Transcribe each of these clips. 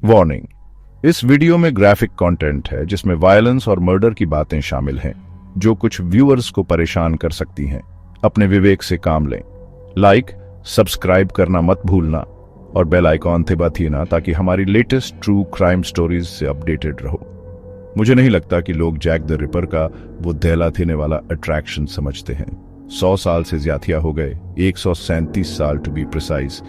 Warning, इस video में graphic content है जिसमें वायलेंस और मर्डर की बातें शामिल हैं जो कुछ व्यूअर्स को परेशान कर सकती हैं। अपने विवेक से काम लें। लाइक, सब्सक्राइब करना मत भूलना और बेल आइकॉन दबाइए ना ताकि हमारी लेटेस्ट ट्रू क्राइम स्टोरीज से अपडेटेड रहो। मुझे नहीं लगता कि लोग जैक द रिपर का वो दहला देने वाला अट्रैक्शन समझते हैं। 100 साल से ज्यादा हो गए, 137 साल टू बी प्रिसाइज,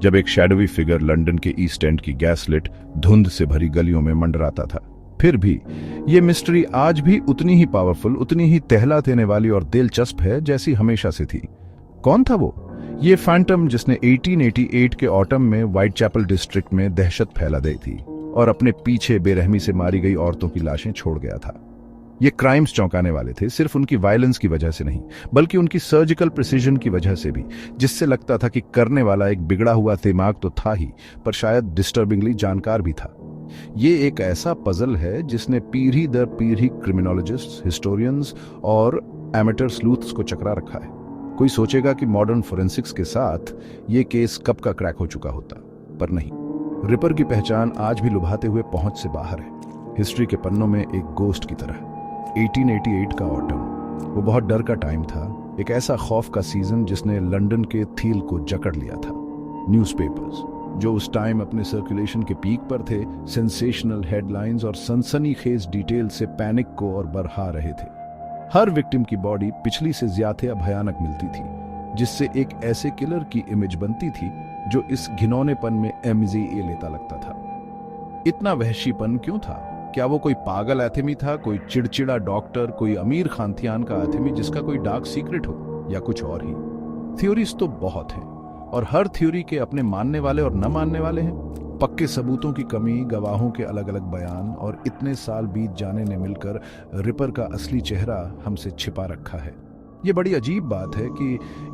जब एक शैडोवी फिगर लंदन के ईस्ट एंड की गैसलिट धुंध से भरी गलियों में मंडराता था। फिर भी ये मिस्ट्री आज भी उतनी ही पावरफुल, उतनी ही तहला देने वाली और दिलचस्प है जैसी हमेशा से थी। कौन था वो? ये फैंटम जिसने 1888 के ऑटम में व्हाइट चैपल डिस्ट्रिक्ट में दहशत फैला दी थी और अपने पीछे बेरहमी से मारी गई औरतों की लाशें छोड़ गया था। ये क्राइम्स चौंकाने वाले थे, सिर्फ उनकी वायलेंस की वजह से नहीं, बल्कि उनकी सर्जिकल प्रिसीजन की वजह से भी, जिससे लगता था कि करने वाला एक बिगड़ा हुआ दिमाग तो था ही, पर शायद डिस्टर्बिंगली जानकार भी था। ये एक ऐसा पजल है जिसने पीढ़ी दर पीढ़ी क्रिमिनोलॉजिस्ट्स, हिस्टोरियंस और एमेटर स्लूथ्स को चकरा रखा है। कोई सोचेगा कि मॉडर्न फोरेंसिक्स के साथ ये केस कब का क्रैक हो चुका होता, पर नहीं। रिपर की पहचान आज भी लुभाते हुए पहुंच से बाहर है, हिस्ट्री के पन्नों में एक गोस्ट की तरह। 1888 का ऑटम, वो बहुत डर का टाइम था, एक ऐसा खौफ का सीजन जिसने लंदन के थील को जकड़ लिया था। न्यूज़पेपर्स जो उस टाइम अपने सर्कुलेशन के पीक पर थे, सेंसेशनल हेडलाइंस और सनसनीखेज डिटेल से पैनिक को और बढ़ा रहे थे। हर विक्टिम की बॉडी पिछली से ज्यादा भयानक मिलती थी, जिससे एक ऐसे किलर की इमेज बनती थी जो इस घिनौनेपन में MZA लेता लगता था। इतना वहशीपन क्यों था? क्या वो कोई पागल एथेमी था, कोई चिड़चिड़ा डॉक्टर, कोई अमीर खानथियान का एथेमी जिसका कोई डार्क सीक्रेट हो, या कुछ और ही? थ्योरीज तो बहुत हैं और हर थ्योरी के अपने मानने वाले और न मानने वाले हैं। पक्के सबूतों की कमी, गवाहों के अलग अलग बयान और इतने साल बीत जाने ने मिलकर रिपर का असली चेहरा हमसे छिपा रखा है। ये बड़ी अजीब बात है कि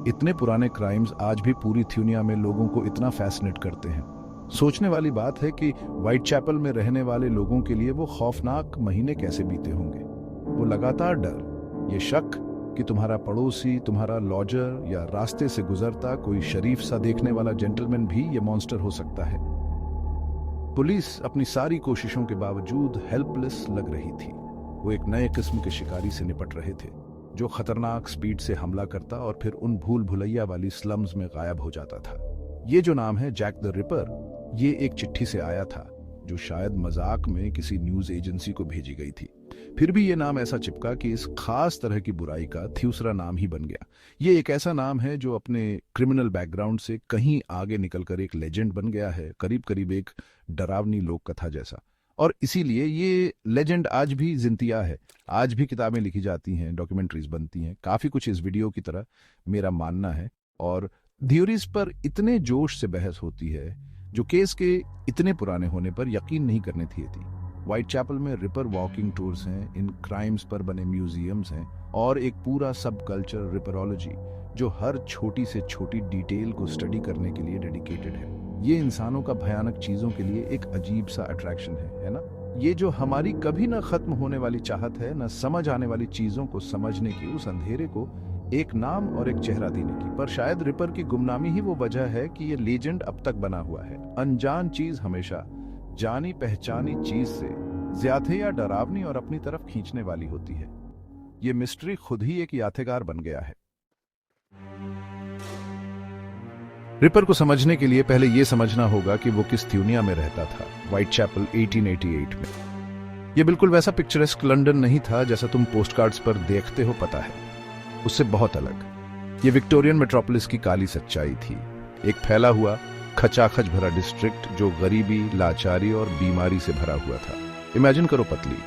इतने पुराने क्राइम्स आज भी पूरी दुनिया में लोगों को इतना फैसिनेट करते हैं। सोचने वाली बात है कि व्हाइट चैपल में रहने वाले लोगों के लिए वो खौफनाक महीने कैसे बीते होंगे। वो लगातार डर, ये शक कि तुम्हारा पड़ोसी, तुम्हारा लॉजर या रास्ते से गुजरता कोई शरीफ सा देखने वाला जेंटलमैन भी ये मॉन्स्टर हो सकता है। पुलिस अपनी सारी कोशिशों के बावजूद हेल्पलेस लग रही थी। वो एक नए किस्म के शिकारी से निपट रहे थे जो खतरनाक स्पीड से हमला करता और फिर उन भूल भुलैया वाली स्लम्स में गायब हो जाता था। ये जो नाम है जैक द रिपर, ये एक चिट्ठी से आया था जो शायद मजाक में किसी न्यूज एजेंसी को भेजी गई थी। फिर भी ये नाम ऐसा चिपका कि इस खास तरह की बुराई का दूसरा नाम ही बन गया। ये एक ऐसा नाम है जो अपने क्रिमिनल बैकग्राउंड से कहीं आगे निकलकर एक लेजेंड बन गया है, करीब करीब एक डरावनी लोक कथा जैसा। और इसीलिए ये लेजेंड आज भी जिंदा है। आज भी किताबें लिखी जाती हैं, डॉक्यूमेंट्रीज बनती हैं, काफी कुछ इस वीडियो की तरह मेरा मानना है। और थ्योरीज पर इतने जोश से बहस होती है जो केस के इतने पुराने होने पर यकीन नहीं करने थी। व्हाइट चैपल में रिपर वॉकिंग टूर्स हैं, इन क्राइम्स पर बने म्यूजियम्स हैं और एक पूरा सब कल्चर रिपरोलॉजी जो हर छोटी से छोटी डिटेल को स्टडी करने के लिए डेडिकेटेड है। ये इंसानों का भयानक चीजों के लिए एक अजीब सा अट्रैक्शन है ना? ये जो हमारी कभी ना खत्म होने वाली चाहत है, ना समझ आने वाली चीजों को समझने की, उस अंधेरे को एक नाम और एक चेहरा देने की। पर शायद रिपर की गुमनामी ही वो वजह है कि ये लेजेंड अब तक बना हुआ है। अनजान चीज हमेशा जानी पहचानी चीज से ज्यादा या डरावनी और अपनी तरफ खींचने वाली होती है। ये मिस्ट्री खुद ही एक यादगार बन गया है। रिपर को समझने के लिए पहले यह समझना होगा कि वो किस दुनिया में रहता था। व्हाइट चैपल 1888 में ये बिल्कुल वैसा पिक्चरेस्क लंदन नहीं था जैसा तुम पोस्टकार्ड्स पर देखते हो, पता है, उससे बहुत अलग। ये विक्टोरियन मेट्रोपोलिस की काली सच्चाई थी। एक फैला हुआ खचाखच भरा डिस्ट्रिक्ट जो गरीबी, लाचारी और बीमारी से भरा हुआ था। इमेजिन करो पतली,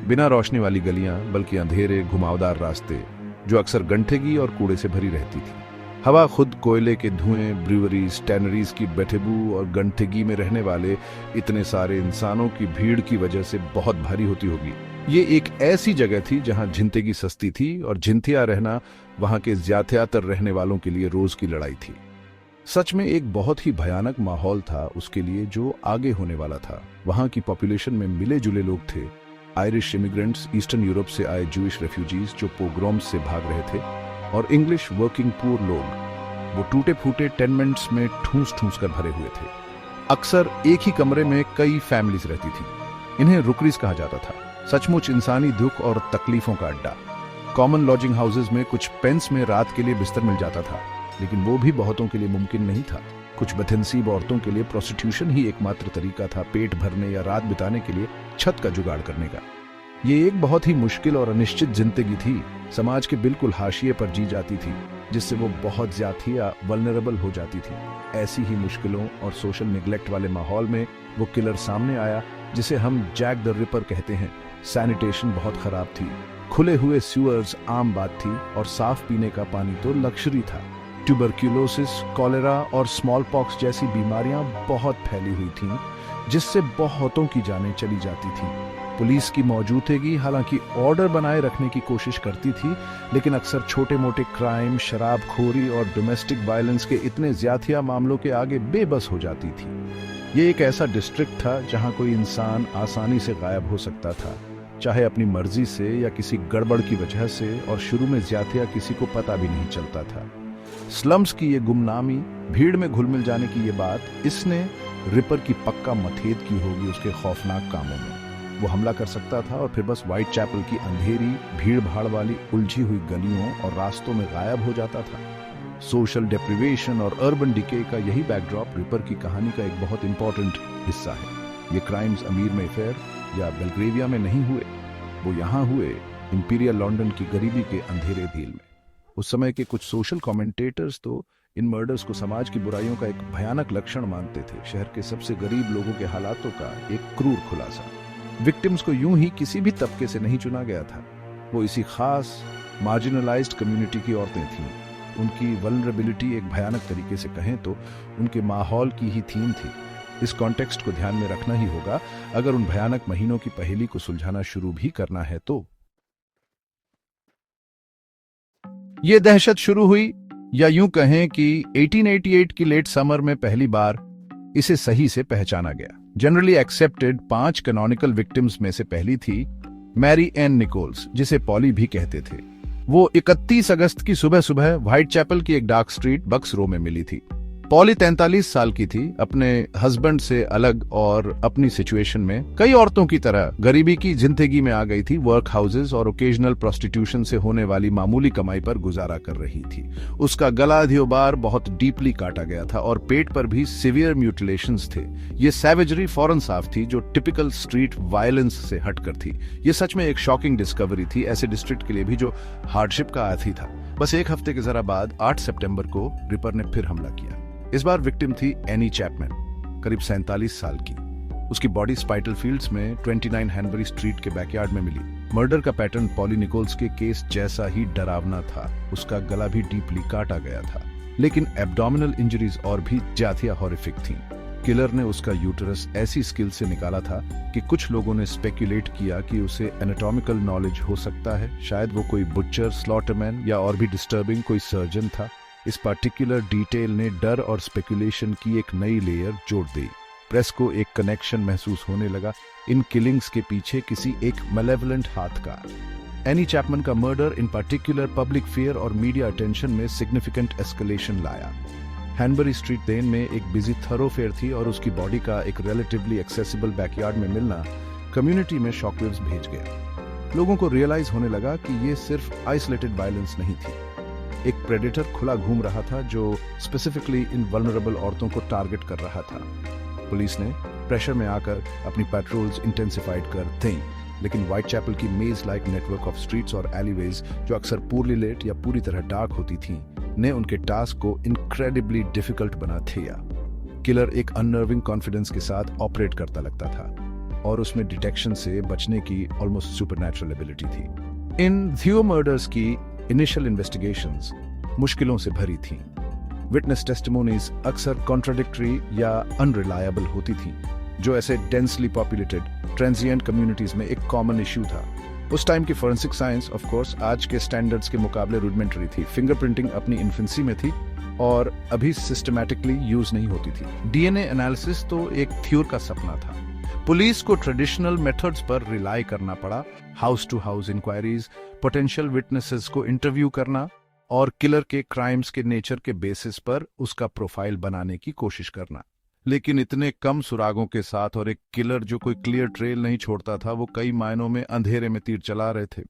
बिना रोशनी वाली गलियां, बल्कि अंधेरे घुमावदार रास्ते जो अक्सर गंदगी और कूड़े से भरी रहती थी। हवा खुद कोयले के धुएं, ब्रूअरीज, टैनरीज की बदबू और गंदगी में रहने वाले इतने सारे इंसानों की भीड़ की वजह से बहुत भारी होती होगी। ये एक ऐसी जगह थी जहां जिंदगी सस्ती थी और जिंथिया रहना वहां के ज्यादातर रहने वालों के लिए रोज की लड़ाई थी। सच में एक बहुत ही भयानक माहौल था उसके लिए जो आगे होने वाला था। वहां की पॉपुलेशन में मिले जुले लोग थे, आयरिश इमिग्रेंट्स, ईस्टर्न यूरोप से आए जूइश रेफ्यूजीज जो पोग्रोम्स से भाग रहे थे, और इंग्लिश वर्किंग पुअर लोग, वो टूटे फूटे टेनमेंट्स में ठूस ठूस कर भरे हुए थे। अक्सर एक ही कमरे में कई फैमिलीज रहती थी। इन्हें रुकरीज कहा जाता था, सचमुच इंसानी दुख और तकलीफों का अड्डा। कॉमन लॉजिंग हाउसेज में कुछ पेंस में रात के लिए बिस्तर मिल जाता था, लेकिन वो भी बहुतों के लिए मुमकिन नहीं था। कुछ बदनसीब औरतों के लिए प्रोस्टिट्यूशन ही एकमात्र तरीका था पेट भरने या रात बिताने के लिए छत का जुगाड़ करने का। ये एक बहुत ही मुश्किल और अनिश्चित जिंदगी थी, समाज के बिल्कुल हाशिए पर जी जाती थी, जिससे वो बहुत ज्यादा या वल्नरेबल हो जाती थी। ऐसी ही मुश्किलों और सोशल निग्लेक्ट वाले माहौल में वो किलर सामने आया, जिसे हम जैक द रिपर कहते हैं। सैनिटेशन बहुत खराब थी, खुले हुए सीवर्स आम बात थी और साफ पीने का पानी तो लग्जरी था। ट्यूबरक्यूलोसिस, कॉलेरा और स्मॉल पॉक्स जैसी बीमारियां बहुत फैली हुई थीं, जिससे बहुतों की जानें चली जाती थीं। पुलिस की मौजूदगी हालांकि ऑर्डर बनाए रखने की कोशिश करती थी, लेकिन अक्सर छोटे मोटे क्राइम, शराबखोरी और डोमेस्टिक वायलेंस के इतने ज्यादा मामलों के आगे बेबस हो जाती थी। ये एक ऐसा डिस्ट्रिक्ट था जहां कोई इंसान आसानी से गायब हो सकता था, चाहे अपनी मर्जी से या किसी गड़बड़ की वजह से, और शुरू में ज्यादा किसी को पता भी नहीं चलता था। स्लम्स की ये गुमनामी, भीड़ में घुल मिल जाने की ये बात, इसने रिपर की पक्का मथेद की होगी उसके खौफनाक कामों में। वो हमला कर सकता था और फिर बस व्हाइट चैपल की अंधेरी, भीड़ भाड़ वाली उलझी हुई गलियों और रास्तों में गायब हो जाता था। सोशल डेप्रिवेशन और अर्बन डिके का यही बैकड्रॉप रिपर की कहानी का एक बहुत इंपॉर्टेंट हिस्सा है। ये क्राइम्स अमीर मेफेयर या बेल्ग्रेविया में नहीं हुए, वो यहाँ हुए इंपीरियल लंदन की गरीबी के अंधेरे झील में। उस समय के कुछ सोशल कमेंटेटर्स तो इन मर्डर्स को समाज की बुराइयों का एक भयानक लक्षण मानते थे, शहर के सबसे गरीब लोगों के हालातों का एक क्रूर खुलासा। विक्टिम्स को यूं ही किसी भी तबके से नहीं चुना गया था, वो इसी खास मार्जिनलाइज्ड कम्युनिटी की औरतें थीं। उनकी वल्नरेबिलिटी एक भयानक तरीके से कहें तो उनके माहौल की ही थीम थी। इस कॉन्टेक्स्ट को ध्यान में रखना ही होगा अगर उन भयानक महीनों की पहेली को सुलझाना शुरू भी करना है तो। ये दहशत शुरू हुई, या यूं कहें कि 1888 की लेट समर में पहली बार इसे सही से पहचाना गया। जनरली एक्सेप्टेड 5 कैनोनिकल विक्टिम्स में से पहली थी मैरी एन निकोल्स, जिसे पॉली भी कहते थे। वो 31 अगस्त की सुबह सुबह व्हाइट चैपल की एक डार्क स्ट्रीट बक्स रो में मिली थी। पॉली 43 साल की थी, अपने हस्बैंड से अलग और अपनी सिचुएशन में कई औरतों की तरह गरीबी की जिंदगी में आ गई थी। वर्क हाउसेज और ओकेजनल प्रोस्टिट्यूशन से होने वाली मामूली कमाई पर गुजारा कर रही थी। उसका गला अधियोबार बहुत डीपली काटा गया था और पेट पर भी सिवियर म्यूटिलेशंस थे। ये सैवेजरी फौरन साफ थी, जो टिपिकल स्ट्रीट वायलेंस से हटकर थी। ये सच में एक शॉकिंग डिस्कवरी थी, ऐसे डिस्ट्रिक्ट के लिए भी जो हार्डशिप का आदी था। बस एक हफ्ते के जरा बाद 8 सितंबर को रिपर ने फिर हमला किया। इस बार विक्टिम थी एनी चैपमैन, करीब 47 साल की। उसकी बॉडी स्पाइटल फील्ड्स में 29 हैनबरी स्ट्रीट के बैकयार्ड में मिली। मर्डर का पैटर्न पॉली निकोल्स के केस जैसा ही डरावना था। उसका गला भी डीपली काटा गया था, लेकिन एब्डोमिनल इंजरीज और भी ज्यादा हॉरिफिक थीं। किलर ने उसका यूटरस ऐसी स्किल से निकाला था कि कुछ लोगों ने स्पेक्युलेट किया कि उसे एनाटॉमिकल नॉलेज हो सकता है। शायद वो कोई बुचर, स्लॉटरमैन या और भी डिस्टर्बिंग कोई सर्जन था। इस पार्टिकुलर डिटेल ने डर और स्पेकुलेशन की एक नई लेयर जोड़ दी। प्रेस को एक कनेक्शन महसूस होने लगा इन किलिंग्स के पीछे किसी एक मैलेवलेंट हाथ का। एनी चैपमैन का मर्डर इन पार्टिकुलर पब्लिक फियर और मीडिया अटेंशन में सिग्निफिकेंट एस्केलेशन लाया। हैनबरी स्ट्रीट देन में एक बिजी थरोफेयर थी और उसकी बॉडी का एक रिलेटिवली एक्सेसिबल बैकयार्ड में मिलना कम्युनिटी में शॉकवेव्स भेज गया। लोगों को रियलाइज होने लगा कि ये सिर्फ आइसोलेटेड वायलेंस नहीं थी। एक प्रेडेटर खुला घूम रहा था जो स्पेसिफिकली इन वल्नरेबल औरतों को टारगेट कर रहा था। पुलिस ने प्रेशर में आकर अपनी पेट्रोल्स इंटेंसिफाइड कर दी, लेकिन व्हाइट चैपल की मेज लाइक नेटवर्क ऑफ स्ट्रीट्स और एलीवेज, जो अक्सर पूरी लेट या पूरी तरह डार्क होती थीं, ने उनके टास्क को इनक्रेडिबली डिफिकल्ट बना दिया। किलर एक अननर्विंग कॉन्फिडेंस के साथ ऑपरेट करता लगता था और उसमें डिटेक्शन से बचने की ऑलमोस्ट सुपरनैचुरल एबिलिटी थी। इन थियो मर्डर्स की इनिशियल इन्वेस्टिगेशंस मुश्किलों से भरी थीं। विटनेस टेस्टिमोनीज अक्सर कॉन्ट्राडिक्टरी या अनरिलायबल होती थीं, जो ऐसे डेंसली पॉपुलेटेड ट्रांजिएंट कम्युनिटीज में एक कॉमन इश्यू था। उस टाइम की फोरेंसिक साइंस ऑफ कोर्स आज के स्टैंडर्ड्स के मुकाबले रूडिमेंटरी थी। फिंगरप्रिंटिंग अपनी इन्फेंसी में थी और अभी सिस्टमैटिकली यूज नहीं होती थी। डीएनए एनालिसिस तो एक थ्योर का सपना था। पुलिस को ट्रेडिशनल मेथड्स पर रिलाई करना पड़ा। House to house inquiries, potential witnesses को इंटरव्यू करना और किलर के क्राइम्स के नेचर के बेसिस पर उसका प्रोफाइल बनाने की कोशिश करना। लेकिन इतने कम सुरागों के साथ और एक किलर जो कोई क्लियर ट्रेल नहीं छोड़ता था, वो कई मायनों में अंधेरे में तीर चला रहे थे।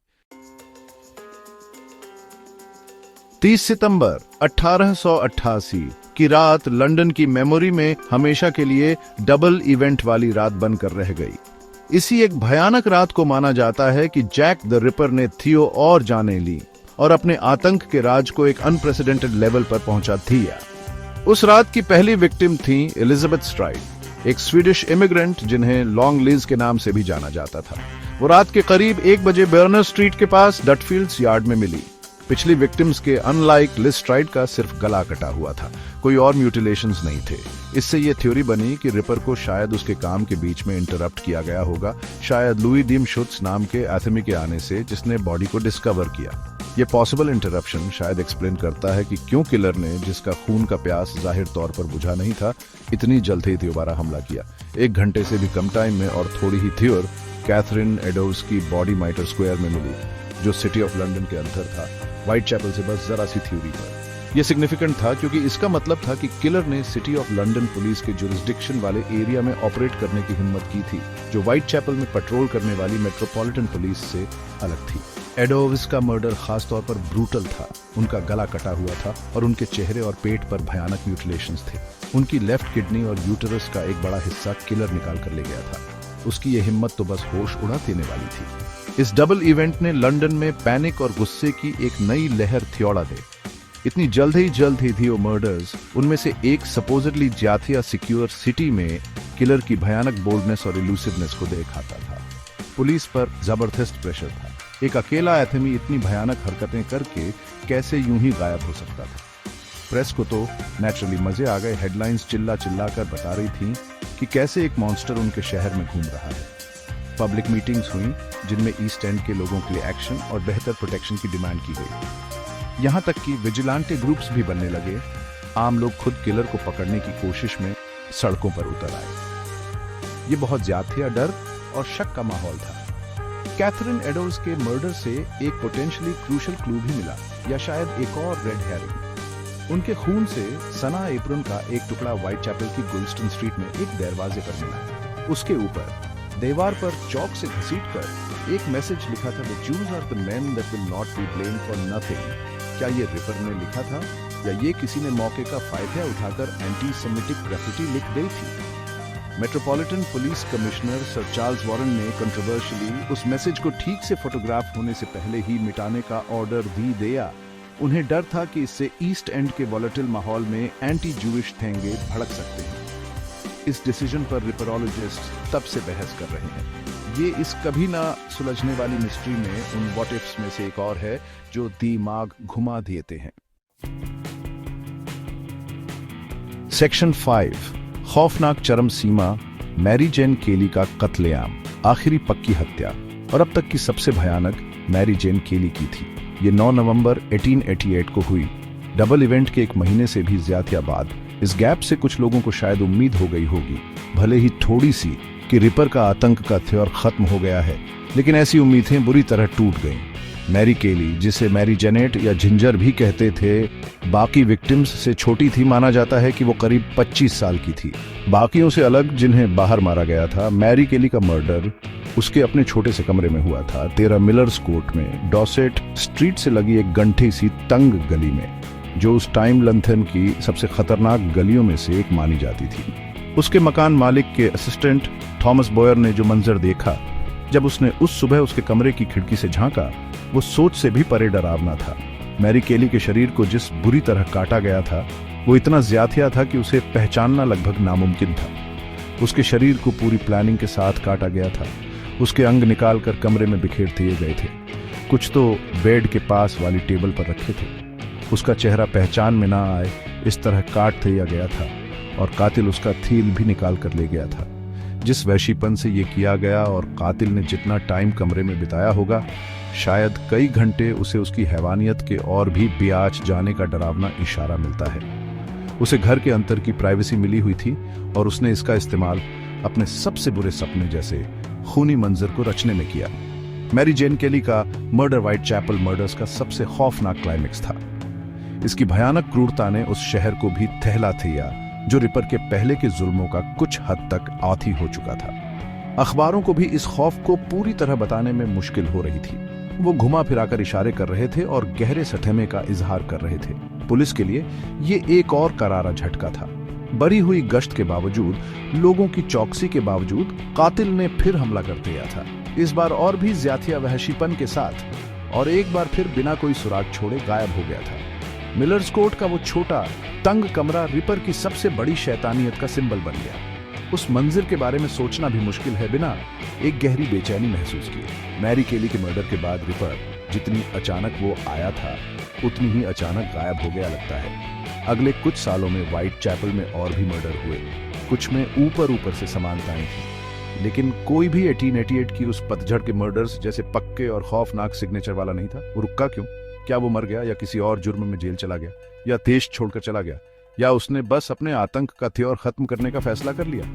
30 सितंबर 1888 की रात लंदन की मेमोरी में हमेशा के लिए डबल इवेंट वाली रात बनकर रह गई। इसी एक भयानक रात को माना जाता है कि जैक द रिपर ने थियो और जाने ली और अपने आतंक के राज को एक अनप्रेसिडेंटेड लेवल पर पहुंचा दिया। उस रात की पहली विक्टिम थी एलिजाबेथ स्ट्राइड, एक स्वीडिश इमिग्रेंट जिन्हें लॉन्ग लिज के नाम से भी जाना जाता था। वो रात के करीब 1 बजे बर्नर स्ट्रीट के पास डटफील्ड्स यार्ड में मिली। पिछली विक्टिम्स के अनलाइक लिज स्ट्राइड का सिर्फ गला कटा हुआ था, कोई और म्यूटिलेशंस नहीं थे। इससे ये थ्योरी बनी कि रिपर को शायद उसके काम के बीच में इंटरप्ट किया गया होगा, शायद लुई डीम शुत्ज नाम के आदमी के आने से जिसने बॉडी को डिस्कवर किया। ये पॉसिबल इंटरप्शन शायद एक्सप्लेन करता है कि क्यों किलर ने, जिसका खून का प्यास जाहिर तौर पर बुझा नहीं था, इतनी जल्द ही दोबारा हमला किया। 1 घंटे से भी कम टाइम में और थोड़ी ही थ्योर कैथरीन एडोव्स की बॉडी माइटर स्क्वायर में मिली, जो सिटी ऑफ लंदन के अंदर था, व्हाइट चैपल से बस जरा सी थ्योरी पर। यह सिग्निफिकेंट था क्योंकि इसका मतलब था कि किलर ने सिटी ऑफ लंदन पुलिस के जुरिस्डिक्शन वाले एरिया में ऑपरेट करने की हिम्मत की थी, जो व्हाइट चैपल में पेट्रोल करने वाली मेट्रोपॉलिटन पुलिस से अलग थी। एडोव्स का मर्डर खासतौर पर ब्रूटल था। उनका गला कटा हुआ था और उनके चेहरे और पेट पर भयानक म्यूटिलेशंस थे। उनकी लेफ्ट किडनी और यूटरस का एक बड़ा हिस्सा किलर निकाल कर ले गया था। उसकी यह हिम्मत तो बस होश उड़ा देने वाली थी। इस डबल इवेंट ने लंदन में पैनिक और गुस्से की एक नई लहर थियोड़ा दे। इतनी जल्द ही थियो मर्डर्स, उनमें से एक सपोजिटली जाथिया सिक्योर सिटी में किलर की भयानक बोल्डनेस और इलूसिवनेस को दिखाता था। पुलिस पर जबरदस्त प्रेशर था। एक अकेला आदमी इतनी भयानक हरकतें करके कैसे यूं ही गायब हो सकता था। प्रेस को तो नेचुरली मजे आ गए। हेडलाइंस चिल्ला कर बता रही थीं कि कैसे एक मॉन्स्टर उनके शहर में घूम रहा है। पब्लिक मीटिंग्स हुई जिनमें ईस्ट एंड के लोगों के लिए एक्शन और बेहतर प्रोटेक्शन की डिमांड की गई। यहां तक कि विजिलेंटे ग्रुप्स भी बनने लगे। आम लोग खुद किलर को पकड़ने की कोशिश में सड़कों पर उतर आए। ये बहुत ज्यादा डर और शक का माहौल था। कैथरीन एडोव्स के मर्डर से एक पोटेंशियली क्रूशियल क्लू भी मिला, या शायद एक और रेड हेरिंग। उनके खून से सना एप्रन का एक टुकड़ा व्हाइट चैपल की गुलस्टन स्ट्रीट में एक दरवाजे पर मिला। उसके ऊपर दीवार पर चौक से घसीटकर एक मैसेज लिखा था, the Jews are the men that will not be blamed for nothing. क्या ये रिपर ने लिखा था या ये किसी ने मौके का फायदा उठाकर एंटी सेमिटिक ग्राफिटी लिख दी थी? Metropolitan police commissioner sir Charles Warren ने कंट्रोवर्शियली उस मैसेज को ठीक से फोटोग्राफ होने से पहले ही मिटाने का ऑर्डर भी दिया। उन्हें डर था कि इससे ईस्ट एंड के वॉलेटिल माहौल में एंटी जूइश ठेंगे भड़क सकते हैं। इस डिसीजन पर रिपरोलॉजिस्ट तब से बहस कर रहे हैं। ये इस कभी ना सुलझने वाली मिस्ट्री में उन व्हाट इफ्स में से एक और है जो दिमाग घुमा देते हैं। सेक्शन 5, खौफनाक चरम सीमा, मैरी जेन केली का कत्लेआम, आखिरी पक्की हत्या और अब तक की सबसे भयानक मैरी जेन केली की थी। ये 9 नवंबर 1888 को हुई, डबल इवेंट के 1 महीने से भी ज्यादा बाद। इस गैप से कुछ लोगों को शायद उम्मीद हो गई होगी, भले ही थोड़ी सी, कि रिपर का आतंक का थ्योर खत्म हो गया है, लेकिन ऐसी उम्मीदें बुरी तरह टूट गईं। मैरी केली, जिसे मैरी जेनेट या जिंजर भी कहते थे, बाकी विक्टिम्स से छोटी थी। माना जाता है कि वो करीब 25 साल की थी। बाकियों से अलग, जिन्हें बाहर मारा गया था, मैरी केली का मर्डर उसके अपने छोटे से कमरे में हुआ था, 13 मिलर्स कोर्ट में, डॉसेट स्ट्रीट से लगी एक गंठी सी तंग गली में, जो उस टाइम लंदन की सबसे खतरनाक गलियों में से एक मानी जाती थी। उसके मकान मालिक के असिस्टेंट थॉमस बॉयर ने जो मंजर देखा जब उसने उस सुबह उसके कमरे की खिड़की से झांका, वो सोच से भी परे डरावना था। मैरी केली के शरीर को जिस बुरी तरह काटा गया था, वो इतना ज्यादा था कि उसे पहचानना लगभग नामुमकिन था। उसके शरीर को पूरी प्लानिंग के साथ काटा गया था। उसके अंग निकालकर कमरे में बिखेर दिए गए थे, कुछ तो बेड के पास वाली टेबल पर रखे थे। उसका चेहरा पहचान में ना आए इस तरह काट दिया गया था, और कातिल उसका थील भी निकाल कर ले गया था। जिस वैशीपन से ये किया गया और कातिल ने जितना टाइम कमरे में बिताया होगा, शायद कई घंटे, उसे उसकी हैवानियत के और भी ब्याज जाने का डरावना इशारा मिलता है। उसे घर के अंदर की प्राइवेसी मिली हुई थी और उसने इसका इस्तेमाल अपने सबसे बुरे सपने जैसे खूनी मंजर को रचने में किया। मैरी जेन केली का मर्डर व्हाइट चैपल मर्डर्स का सबसे खौफनाक क्लाइमेक्स था। इसकी भयानक क्रूरता ने उस शहर को भी थहला थिया जो रिपर के पहले के जुल्मों का कुछ हद तक आदी हो चुका था। अखबारों को भी इस खौफ को पूरी तरह बताने में मुश्किल हो रही थी। वो घुमा फिराकर इशारे कर रहे थे और गहरे सदमे का इजहार कर रहे थे। पुलिस के लिए ये एक और करारा झटका था। बरी हुई गश्त के बावजूद, लोगों की चौकसी के बावजूद कातिल ने फिर हमला कर दिया था। इस बार और भी ज्यादा वहशीपन के साथ, और एक बार फिर बिना कोई सुराग छोड़े गायब हो गया था। मिलर्स कोर्ट का वो छोटा तंग कमरा रिपर की सबसे बड़ी शैतानियत का सिंबल बन गया। उस मंजिर के बारे में सोचना भी मुश्किल है बिना एक गहरी बेचैनी महसूस किए। मैरी केली के मर्डर के बाद रिपर जितनी अचानक वो आया था, उतनी ही अचानक गायब हो गया लगता है। अगले कुछ सालों में व्हाइट चैपल में और भी मर्डर हुए, कुछ में ऊपर से समानताएं थी, लेकिन कोई भी 1888 की उस पतझड़ के मर्डर्स जैसे पक्के और खौफनाक सिग्नेचर वाला नहीं था। वो रुका क्यों? क्या वो मर गया, या किसी और जुर्म में जेल चला गया, या देश छोड़कर चला गया, या उसने बस अपने आतंक का हथियार खत्म करने का फैसला कर लिया?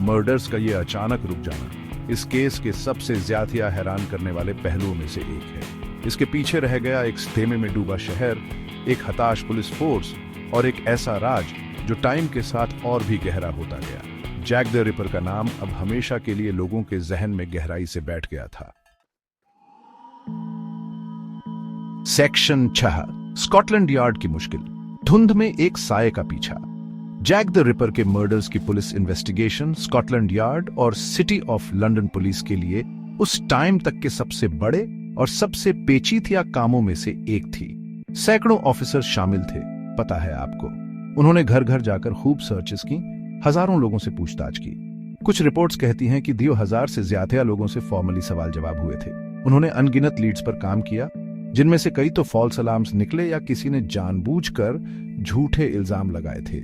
मर्डर्स का ये अचानक रुक जाना इस केस के सबसे ज्यादा हैरान करने वाले पहलुओं में से एक है। इसके पीछे रह गया एक खेमे में डूबा शहर, एक हताश पुलिस फोर्स और एक ऐसा राज जो टाइम के साथ और भी गहरा होता गया। जैक द रिपर का नाम अब हमेशा के लिए लोगों के जहन में गहराई से बैठ गया था। सेक्शन 6, स्कॉटलैंड यार्ड की मुश्किल। धुंध में एक साये का पीछा। जैक द रिपर के मर्डर्स की पुलिस इन्वेस्टिगेशन स्कॉटलैंड यार्ड और सिटी ऑफ लंदन पुलिस के लिए उस टाइम तक के सबसे बड़े और सबसे पेचीदा कामों में से एक थी। सैकड़ों ऑफिसर्स शामिल थे, पता है आपको। उन्होंने घर घर जाकर खूब सर्चेस की, हजारों लोगों से पूछताछ की। कुछ रिपोर्ट्स कहती हैं कि 2000 से ज्यादा लोगों से फॉर्मली सवाल जवाब हुए थे। उन्होंने अनगिनत लीड्स पर काम किया, जिनमें से कई तो फॉल्स अलार्म्स निकले या किसी ने जानबूझकर झूठे इल्जाम लगाए थे।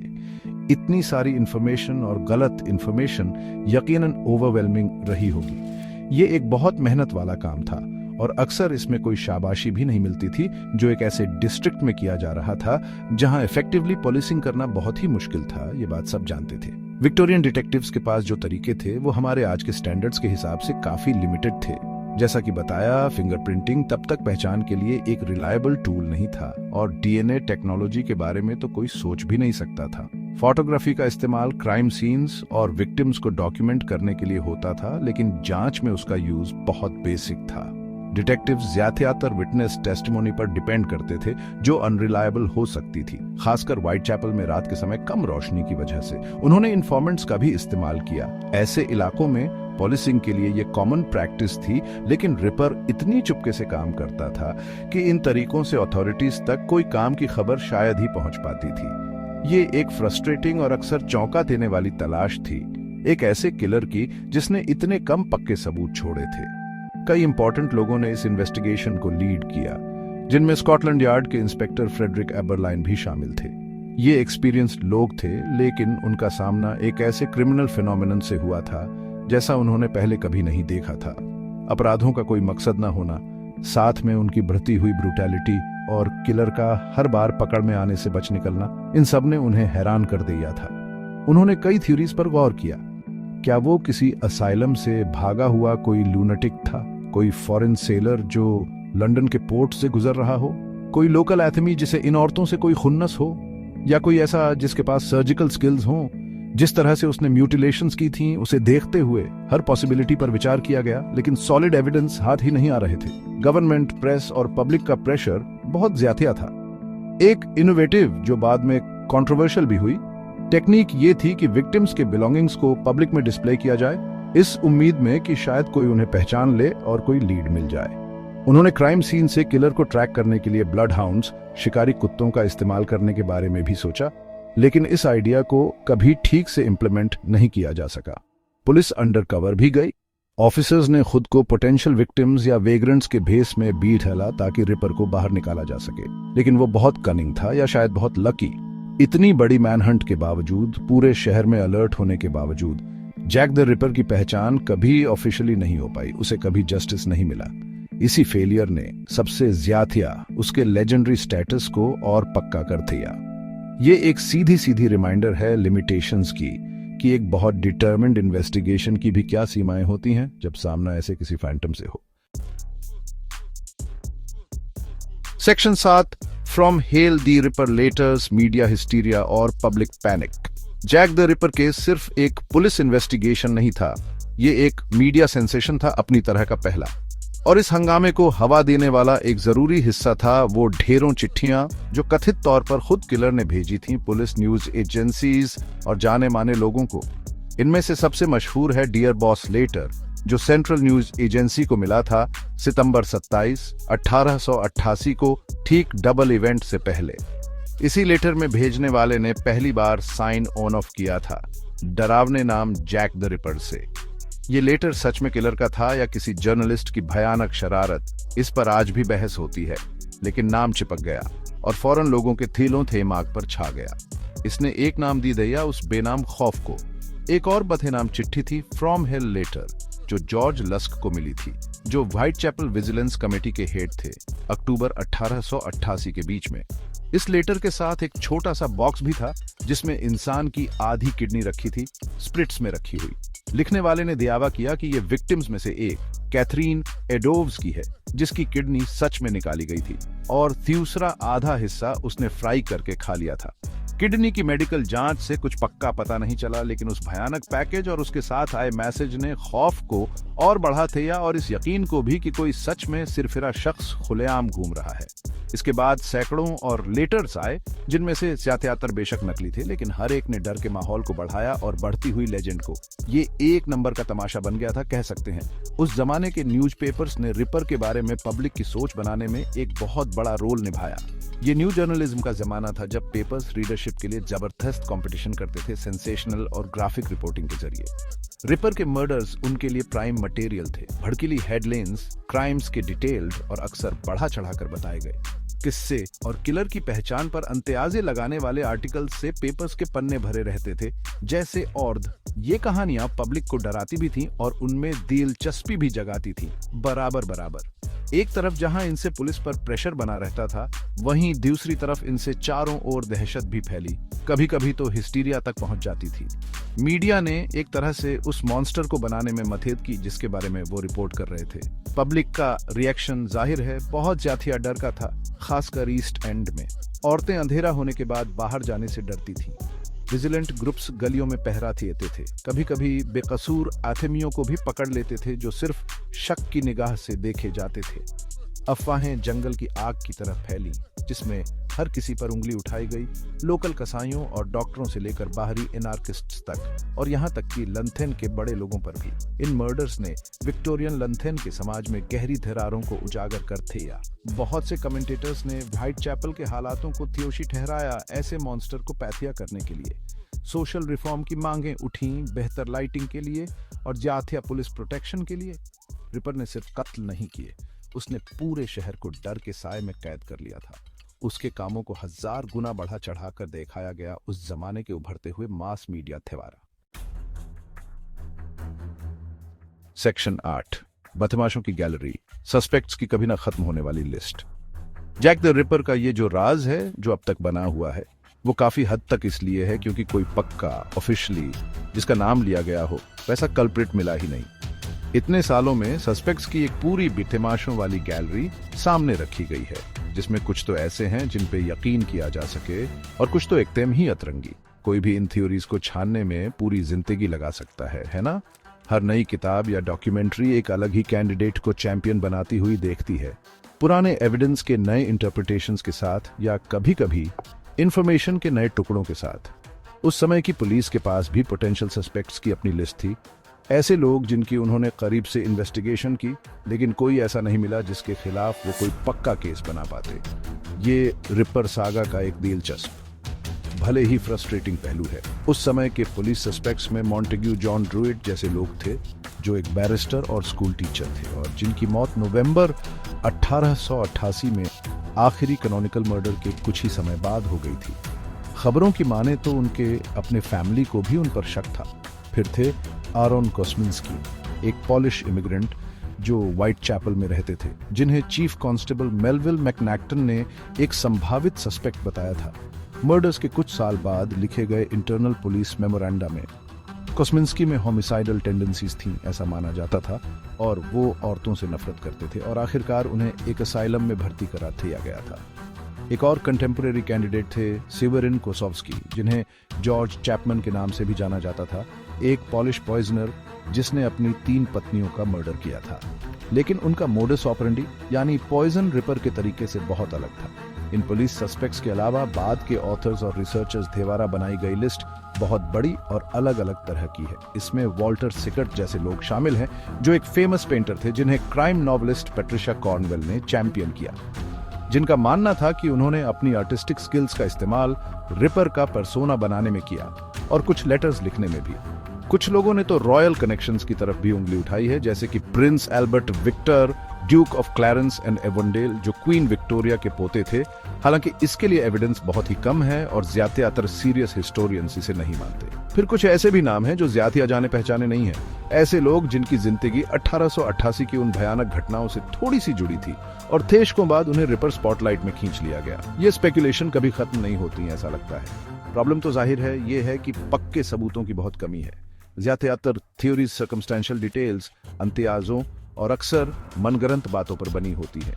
इतनी सारी इंफॉर्मेशन और गलत इंफॉर्मेशन यकीनन ओवरवेलमिंग रही होगी। ये एक बहुत मेहनत वाला काम था और अक्सर इसमें कोई शाबाशी भी नहीं मिलती थी, जो एक ऐसे डिस्ट्रिक्ट में किया जा रहा था जहां इफेक्टिवली पुलिसिंग करना बहुत ही मुश्किल था। ये बात सब जानते थे। विक्टोरियन डिटेक्टिव्स के पास जो तरीके थे वो हमारे आज के स्टैंडर्ड्स के हिसाब से काफी लिमिटेड थे। जैसा कि बताया, फिंगरप्रिंटिंग तब तक पहचान के लिए एक रिलायबल टूल नहीं था और डीएनए टेक्नोलॉजी के बारे में तो कोई सोच भी नहीं सकता था। फोटोग्राफी का इस्तेमाल क्राइम सीन्स और विक्टिम्स को डॉक्यूमेंट करने के लिए होता था, लेकिन जांच में उसका यूज बहुत बेसिक था। डिटेक्टिव्स ज्यादातर विटनेस टेस्टिमोनी पर डिपेंड करते थे, जो अनरिलायबल हो सकती थी, खासकर व्हाइट चैपल में रात के समय कम रोशनी की वजह से। उन्होंने इन्फॉर्मेंट्स का भी इस्तेमाल किया। ऐसे इलाकों में पुलिसिंग के लिए ये कॉमन प्रैक्टिस थी, लेकिन रिपर इतनी चुपके से काम करता था कि इन तरीकों से अथॉरिटीज तक कोई काम की खबर शायद ही पहुंच पाती थी। ये एक फ्रस्ट्रेटिंग और अक्सर चौंका देने वाली तलाश थी, एक ऐसे किलर की जिसने इतने कम पक्के सबूत छोड़े थे। कई इंपॉर्टेंट लोगों ने इस इन्वेस्टिगेशन को लीड किया, जिनमें स्कॉटलैंड यार्ड के इंस्पेक्टर फ्रेडरिक एबरलाइन भी शामिल थे। ये एक्सपीरियंस्ड लोग थे, लेकिन उनका सामना एक ऐसे क्रिमिनल फिनोमिनन से हुआ था जैसा उन्होंने पहले कभी नहीं देखा था। अपराधों का कोई मकसद न होना, साथ में उनकी बढ़ती हुई ब्रूटैलिटी और किलर का हर बार पकड़ में आने से बच निकलना, इन सब ने उन्हें हैरान कर दिया था। उन्होंने कई थ्योरीज पर गौर किया। क्या वो किसी असाइलम से भागा हुआ कोई लूनेटिक था, कोई फॉरेन सेलर जो लंदन के पोर्ट से गुजर रहा हो, कोई लोकल एथमी जिसे इन औरतों से कोई खुन्नस हो, या कोई ऐसा जिसके पास सर्जिकल स्किल्स हों? जिस तरह से उसने म्यूटिलेशंस की थीं, उसे देखते हुए हर पॉसिबिलिटी पर विचार किया गया, लेकिन सॉलिड एविडेंस हाथ ही नहीं आ रहे थे। गवर्नमेंट, प्रेस और पब्लिक का प्रेशर बहुत ज्यादा था। एक इनोवेटिव जो बाद में कंट्रोवर्शियल भी हुई टेक्निक ये थी कि विक्टिम्स के बिलोंगिंग्स को पब्लिक में डिस्प्ले किया जाए, इस उम्मीद में कि शायद कोई उन्हें पहचान ले और कोई लीड मिल जाए। उन्होंने क्राइम सीन से किलर को ट्रैक करने के लिए ब्लड हाउंड्स, शिकारी कुत्तों का इस्तेमाल करने के बारे में भी सोचा, लेकिन इस आइडिया को कभी ठीक से इंप्लीमेंट नहीं किया जा सका। पुलिस अंडरकवर भी गई। ऑफिसर्स ने खुद को पोटेंशियल विक्टिम्स या वेग्रेंट्स के भेस में भी ढाला ताकि रिपर को बाहर निकाला जा सके, लेकिन वो बहुत कनिंग था या शायद बहुत लकी। इतनी बड़ी मैनहंट के बावजूद, पूरे शहर में अलर्ट होने के बावजूद, जैक द रिपर की पहचान कभी ऑफिशियली नहीं हो पाई, उसे कभी जस्टिस नहीं मिला। इसी फेलियर ने सबसे ज्यादा उसके लेजेंडरी स्टेटस को और पक्का कर दिया। ये एक सीधी सीधी रिमाइंडर है लिमिटेशंस की, कि एक बहुत डिटर्मिन्ड इन्वेस्टिगेशन की भी क्या सीमाएं होती हैं जब सामना ऐसे किसी फैंटम से हो। Section 7, from hell the Ripper letters, media hysteria और public panic. Jack the Ripper case सिर्फ एक पुलिस इन्वेस्टिगेशन नहीं था, ये एक मीडिया सेंसेशन था, अपनी तरह का पहला। और इस हंगामे को हवा देने वाला एक जरूरी हिस्सा था वो ढेरों चिट्ठियां जो कथित तौर पर खुद किलर ने भेजी थीं पुलिस, न्यूज एजेंसीज और जाने माने लोगों को। इनमें से सबसे मशहूर है डियर बॉस लेटर, जो सेंट्रल न्यूज एजेंसी को मिला था सितंबर 27, 1888 को, ठीक डबल इवेंट से पहले। इसी लेटर में भेजने वाले ने पहली बार साइन ऑन ऑफ किया था डरावने नाम जैक द रिपर से। ये लेटर सच में किलर का था या किसी जर्नलिस्ट की भयानक शरारत, इस पर आज भी बहस होती है, लेकिन नाम चिपक गया और फौरन लोगों के थीलों थेमाग पर छा गया। इसने एक नाम दी दिया उस बेनाम खौफ को। एक और बदनाम चिट्ठी थी फ्रॉम हेल लेटर, जो जॉर्ज लस्क को मिली थी, जो व्हाइट चैपल विजिलेंस कमेटी के हेड थे, अक्टूबर 1888 के बीच में। इस लेटर के साथ एक छोटा सा बॉक्स भी था जिसमें इंसान की आधी किडनी रखी थी, स्प्रिट्स में रखी हुई। लिखने वाले ने दावा किया कि ये विक्टिम्स में से एक कैथरीन एडोव्स की है, जिसकी किडनी सच में निकाली गई थी और दूसरा आधा हिस्सा उसने फ्राई करके खा लिया था। किडनी की मेडिकल जांच से कुछ पक्का पता नहीं चला, लेकिन उस भयानक पैकेज और उसके साथ आए मैसेज ने खौफ को और बढ़ा दिया और इस यकीन को भी कि कोई सच में सिरफिरा शख्स खुलेआम घूम रहा है। इसके बाद सैकड़ों और लेटर्स आए, जिनमें से ज्यादातर बेशक नकली थे, लेकिन हर एक ने डर के माहौल को बढ़ाया और बढ़ती हुई लेजेंड को। ये एक नंबर का तमाशा बन गया था, कह सकते हैं। उस जमाने के न्यूज़पेपर्स ने रिपर के बारे में पब्लिक की सोच बनाने में एक बहुत बड़ा रोल निभाया। ये न्यू जर्नलिज्म का जमाना था जब पेपर्स रीडरशिप के लिए जबरदस्त कंपटीशन करते थे सेंसेशनल और ग्राफिक रिपोर्टिंग के जरिए। रिपर के मर्डर्स उनके लिए प्राइम मटेरियल थे। भड़कीली हेडलाइंस, क्राइम्स के डिटेल्ड और अक्सर बढ़ा चढ़ाकर बताए गए किस्से और किलर की पहचान पर अंत्याजे लगाने वाले आर्टिकल्स से पेपर्स के पन्ने भरे रहते थे, जैसे औरद। ये कहानियां पब्लिक को डराती भी थीं और उनमें दिलचस्पी भी जगाती थीं, बराबर बराबर। एक तरफ जहां इनसे पुलिस पर प्रेशर बना रहता था, वहीं दूसरी तरफ इनसे चारों ओर दहशत भी फैली, कभी कभी तो हिस्टीरिया तक पहुंच जाती थी। मीडिया ने एक तरह से उस मॉन्स्टर को बनाने में मदद की जिसके बारे में वो रिपोर्ट कर रहे थे। पब्लिक का रिएक्शन जाहिर है बहुत ज्यादा डर का था, खासकर ईस्ट एंड में। औरतें अंधेरा होने के बाद बाहर जाने से डरती थीं। विजिलेंट ग्रुप्स गलियों में पहरा देते थे, कभी कभी बेकसूर आदमियों को भी पकड़ लेते थे जो सिर्फ शक की निगाह से देखे जाते थे। अफवाहें जंगल की आग की तरह फैली, जिसमें हर किसी पर उंगली उठाई गई, लोकल कसाईयों और डॉक्टरों से लेकर बाहरी एनार्किस्ट्स तक, और यहाँ तक कि लंथेन के बड़े लोगों पर भी। इन मर्डर्स ने विक्टोरियन लंथेन के समाज में गहरी दरारों को उजागर कर दिया। बहुत से कमेंटेटर्स ने व्हाइट चैपल के हालातों को दोषी ठहराया ऐसे मॉन्स्टर को पैथिया करने के लिए। सोशल रिफॉर्म की मांगें उठीं, बेहतर लाइटिंग के लिए और जाथिया पुलिस प्रोटेक्शन के लिए। रिपर ने सिर्फ कत्ल नहीं किए, उसने पूरे शहर को डर के साए में कैद कर लिया था। उसके कामों को 1000 गुना बढ़ा चढ़ाकर दिखाया गया उस जमाने के उभरते हुए मास मीडिया थेवारा। सेक्शन 8, बदमाशों की गैलरी, सस्पेक्ट्स की कभी ना खत्म होने वाली लिस्ट। जैक द रिपर का ये जो राज है जो अब तक बना हुआ है, वो काफी हद तक इसलिए है क्योंकि कोई पक्का ऑफिशियली जिसका नाम लिया गया हो वैसा कल्प्रिट मिला ही नहीं। इतने सालों में सस्पेक्ट्स की एक पूरी बदमाशों वाली गैलरी सामने रखी गई है, जिसमें कुछ तो ऐसे हैं जिन पे यकीन किया जा सके और कुछ तो एकदम ही अतरंगी। कोई भी इन थ्योरीज को छानने में पूरी जिंदगी लगा सकता है ना? हर नई किताब या डॉक्यूमेंट्री एक अलग ही कैंडिडेट को चैंपियन बनाती हुई देखती है, पुराने एविडेंस के नए इंटरप्रिटेशंस के साथ या कभी कभी इंफॉर्मेशन के नए टुकड़ों के साथ। उस समय की पुलिस के पास भी पोटेंशियल सस्पेक्ट्स की अपनी लिस्ट थी, ऐसे लोग जिनकी उन्होंने करीब से इन्वेस्टिगेशन की, लेकिन कोई ऐसा नहीं मिला जिसके खिलाफ वो कोई पक्का केस बना पाते। ये रिपर सागा का एक दिलचस्प भले ही फ्रस्ट्रेटिंग पहलू है। उस समय के पुलिस सस्पेक्ट्स में मॉन्टेग्यू जॉन ड्रूइट जैसे लोग थे, जो एक बैरिस्टर और स्कूल टीचर थे और जिनकी मौत नवंबर 1888 में आखिरी कैनोनिकल मर्डर के कुछ ही समय बाद हो गई थी। खबरों की माने तो उनके अपने फैमिली को भी उन पर शक था। फिर थे आरोन कोस्मिंस्की, एक पॉलिश इमिग्रेंट जो व्हाइट चैपल में रहते थे, जिन्हें चीफ कांस्टेबल मेलविल मैकनैक्टन ने एक संभावित सस्पेक्ट बताया था। मर्डर्स के कुछ साल बाद लिखे गए इंटरनल पुलिस मेमोरेंडा में कोस्मिंस्की में होमिसाइडल टेंडेंसीज थीं, ऐसा माना जाता था, और वो औरतों से नफरत करते थे और आखिरकार उन्हें एक असाइलम में भर्ती करा दिया गया था। एक और कंटेम्परेरी कैंडिडेट थे सेवरिन कोसोव्स्की, जिन्हें जॉर्ज चैपमैन के नाम से भी जाना जाता था, एक पॉलिश पॉइजनर जिसने अपनी 3 पत्नियों का मर्डर किया था। लेकिन उनका मोडस ऑपरेंडी यानी पॉइजन रिपर के तरीके से बहुत अलग था। इन पुलिस सस्पेक्ट्स के अलावा बाद के ऑथर्स और रिसर्चर्स द्वारा बनाई गई लिस्ट बहुत बड़ी और अलग अलग तरह की है। इसमें वॉल्टर सिकर्ट जैसे लोग शामिल हैं, जो एक फेमस पेंटर थे जिन्हें क्राइम नॉवेलिस्ट पैट्रिशा कॉर्नवेल ने चैंपियन किया, जिनका मानना था कि उन्होंने अपनी आर्टिस्टिक स्किल्स का इस्तेमाल रिपर का पर्सोना बनाने में किया और कुछ लेटर्स लिखने में भी। कुछ लोगों ने तो रॉयल कनेक्शंस की तरफ भी उंगली उठाई है, जैसे कि prince Albert Victor, duke of Clarence and Avondale, जो क्वीन विक्टोरिया के पोते थे। हालांकि इसके लिए एविडेंस बहुत ही कम है और ज्यादातर सीरियस हिस्टोरियंस इसे नहीं मानते। फिर कुछ ऐसे भी नाम हैं जो ज्यादा जाने पहचाने नहीं हैं, ऐसे लोग जिनकी जिंदगी 1888 की उन भयानक घटनाओं से थोड़ी सी जुड़ी थी और दशकों बाद उन्हें रिपर स्पॉटलाइट में खींच लिया गया। ये स्पेकुलेशन कभी खत्म नहीं होती है, ऐसा लगता है। प्रॉब्लम तो जाहिर है ये है कि पक्के सबूतों की बहुत कमी है। ज्यादातर थ्योरीज सर्कमस्टेंशियल डिटेल्स, अंतियाजों और अक्सर मनगढ़ंत बातों पर बनी होती है।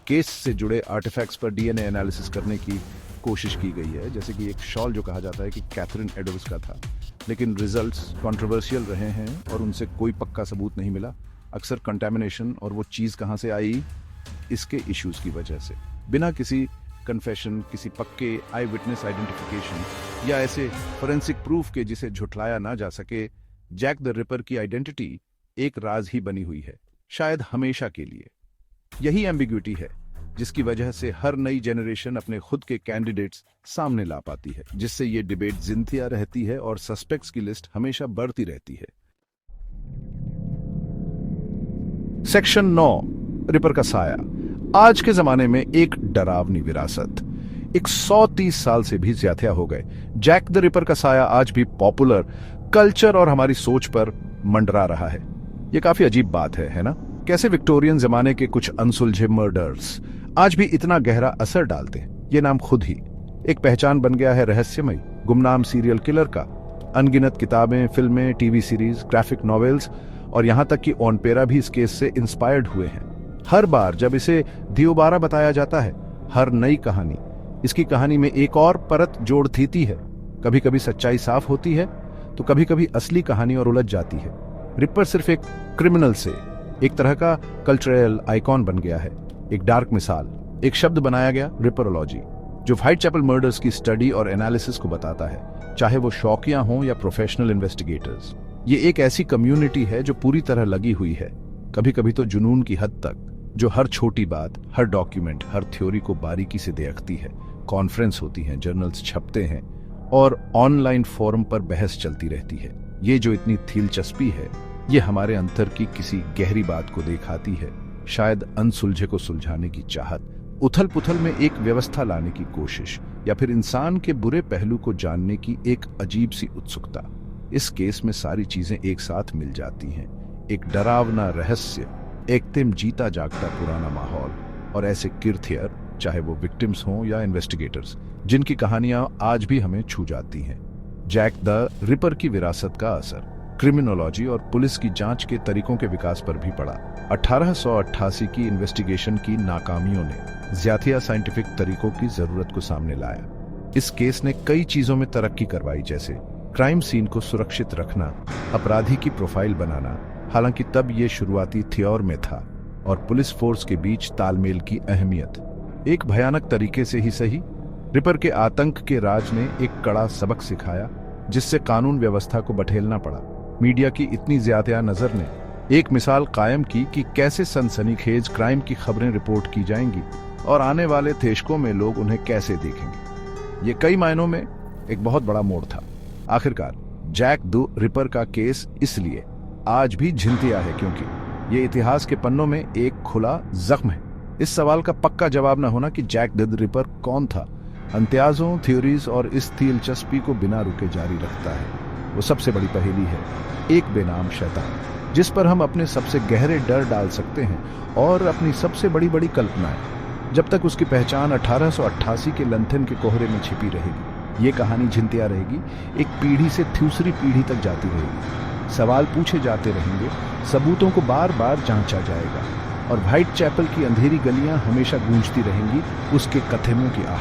केस से जुड़े आर्टिफैक्ट्स पर डीएनए एनालिसिस करने की कोशिश की गई है, जैसे कि एक शॉल जो कहा जाता है कि कैथरीन एडवर्ड्स का था, लेकिन रिजल्ट्स कंट्रोवर्शियल रहे हैं और उनसे कोई पक्का सबूत नहीं मिला। अक्सर कंटेमिनेशन और वो चीज़ कहाँ से आई, इसके इश्यूज की वजह से। बिना किसी कन्फेशन, किसी पक्के आई विटनेस आइडेंटिफिकेशन या ऐसे फोरेंसिक प्रूफ के जिसे झुठलाया ना जा सके, जैक द रिपर की आइडेंटिटी एक राज ही बनी हुई है, शायद हमेशा के लिए। यही एम्बिग्विटी है जिसकी वजह से हर नई जनरेशन अपने खुद के कैंडिडेट्स सामने ला पाती है, जिससे ये डिबेट जिंदा रहती है और सस्पेक्ट्स की लिस्ट हमेशा बढ़ती रहती है। सेक्शन 9, रिपर का साया। आज के जमाने में एक डरावनी विरासत। 130 साल से भी ज्यादा हो गए, जैक द रिपर का साया आज भी पॉपुलर कल्चर और हमारी सोच पर मंडरा रहा है। ये काफी अजीब बात है ना? कैसे विक्टोरियन जमाने के कुछ अनसुलझे मर्डर्स आज भी इतना गहरा असर डालते हैं। ये नाम खुद ही एक पहचान बन गया है रहस्यमयी गुमनाम सीरियल किलर का। अनगिनत किताबें, फिल्में, टीवी सीरीज, ग्राफिक नॉवेल्स और यहां तक कि ऑनपेरा भी इस केस से इंस्पायर्ड हुए हैं। हर बार जब इसे दोबारा बताया जाता है, हर नई कहानी इसकी कहानी में एक और परत जोड़ देती है। कभी कभी सच्चाई साफ होती है तो कभी कभी असली कहानी और उलझ जाती है। रिपर सिर्फ एक क्रिमिनल से एक तरह का कल्चरल आइकॉन बन गया है, एक डार्क मिसाल। एक शब्द बनाया गया, रिपरोलॉजी, जो व्हाइटचैपल मर्डर्स की स्टडी और एनालिसिस को बताता है, चाहे वो शौकिया हों या प्रोफेशनल इन्वेस्टिगेटर्स। ये एक ऐसी कम्युनिटी है जो पूरी तरह लगी हुई है, कभी कभी तो जुनून की हद तक, जो हर छोटी बात, हर डॉक्यूमेंट, हर थ्योरी को बारीकी से देखती है। कॉन्फ्रेंस होती हैं, जर्नल्स छपते हैं और ऑनलाइन फोरम पर बहस चलती रहती है। ये जो इतनी दिलचस्पी है, ये हमारे अंतर की किसी गहरी बात को दिखाती है, शायद अनसुलझे को सुलझाने की चाहत, उथल पुथल में एक व्यवस्था लाने की कोशिश, या फिर इंसान के बुरे पहलू को जानने की एक अजीब सी उत्सुकता। इस केस में सारी चीजें एक साथ मिल जाती हैं, एक डरावना रहस्य, एकदम जीता जागता पुराना माहौल और ऐसे किरथियर, चाहे वो विक्टिम्स हों या इन्वेस्टिगेटर्स, जिनकी कहानियां आज भी हमें छू जाती हैं। जैक द रिपर की विरासत का असर क्रिमिनोलॉजी और पुलिस की जांच के तरीकों के विकास पर भी पड़ा। 1888 की इन्वेस्टिगेशन की नाकामियों ने ज्यादा साइंटिफिक तरीकों की जरूरत को सामने लाया। इस केस ने कई चीजों में तरक्की करवाई, जैसे क्राइम सीन को सुरक्षित रखना, अपराधी की प्रोफाइल बनाना, हालांकि तब ये शुरुआती थ्योर में था, और पुलिस फोर्स के बीच तालमेल की अहमियत। एक भयानक तरीके से ही सही, रिपर के आतंक के राज ने एक कड़ा सबक सिखाया, जिससे कानून व्यवस्था को बठेलना पड़ा। मीडिया की इतनी ज्यादा नजर ने एक मिसाल कायम की कि कैसे सनसनीखेज क्राइम की खबरें रिपोर्ट की जाएंगी और आने वाले दशकों में लोग उन्हें कैसे देखेंगे। ये कई मायनों में एक बहुत बड़ा मोड़ था। आखिरकार जैक द रिपर का केस इसलिए आज भी झिलतिया है क्योंकि ये इतिहास के पन्नों में एक खुला जख्म है। इस सवाल का पक्का जवाब न होना कि जैक द रिपर कौन था, अंत्याजों, थ्योरीज और इस दिलचस्पी को बिना रुके जारी रखता है। वो सबसे बड़ी पहेली है, एक बेनाम शैतान, जिस पर हम अपने सबसे गहरे डर डाल सकते हैं और अपनी सबसे बड़ी बड़ी कल्पनाएं। जब तक उसकी पहचान 1888 के लंथन के कोहरे में छिपी रहेगी, ये कहानी झिलतिया रहेगी, एक पीढ़ी से दूसरी पीढ़ी तक जाती रहेगी। सवाल पूछे जाते रहेंगे, सबूतों को बार बार जांचा जाएगा और व्हाइट चैपल की अंधेरी गलियां हमेशा गूंजती रहेंगी उसके कथनों की आहट।